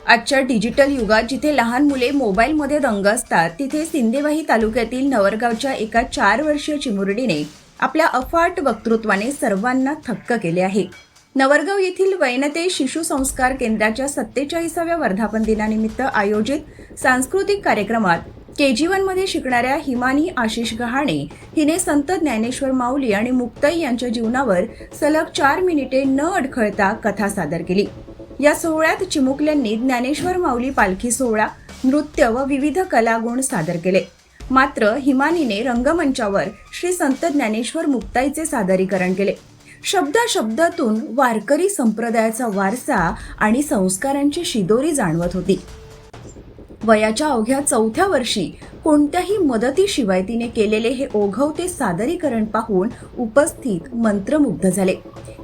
आजच्या डिजिटल युगात जिथे लहान मुले मोबाईलमध्ये दंग असतात, तिथे सिंदेवाही तालुक्यातील नवरगावच्या एका 4 वर्षीय चिमुरडीने आपल्या अफाट वक्तृत्वाने सर्वांना थक्क केले आहे. नवरगाव येथील वैनते शिशु संस्कार केंद्राच्या 47व्या वर्धापन दिनानिमित्त आयोजित सांस्कृतिक कार्यक्रमात KG1 मध्ये शिकणाऱ्या हिमानी आशिष गहाणे हिने संत ज्ञानेश्वर माऊली आणि मुक्ताई यांच्या जीवनावर सलग 4 मिनिटे न अडखळता कथा सादर केली. या सोहळ्यात चिमुकल्यांनी ज्ञानेश्वर माऊली पालखी सोहळा, नृत्य व विविध कलागुण सादर केले. मात्र हिमानीने रंगमंचावर श्री संत ज्ञानेश्वर मुक्ताईचे सादरीकरण केले. शब्दातून वारकरी संप्रदायाचा वारसा आणि संस्कारांची शिदोरी जाणवत होती. वयाच्या अवघ्या 4थ्या वर्षी कोणत्याही मदतीशिवाय तिने केलेले हे ओघवते सादरीकरण पाहून उपस्थित मंत्रमुग्ध झाले.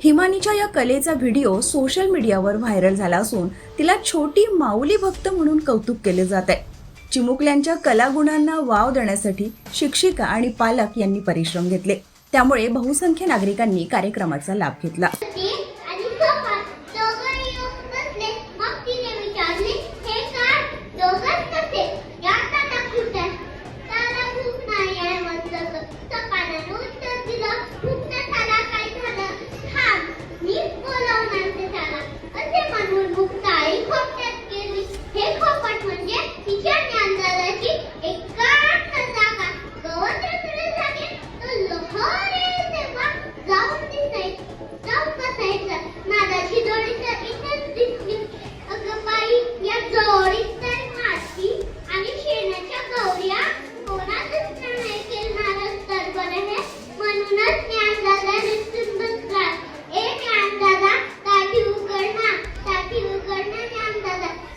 हिमानीच्या या कलेचा व्हिडिओ सोशल मीडियावर व्हायरल झाला असून तिला छोटी माऊली भक्त म्हणून कौतुक केले जात आहे. चिमुकल्यांच्या कलागुणांना वाव देण्यासाठी शिक्षिका आणि पालक यांनी परिश्रम घेतले. त्यामुळे बहुसंख्य नागरिकांनी कार्यक्रमाचा लाभ घेतला.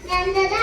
ज्ञानदादा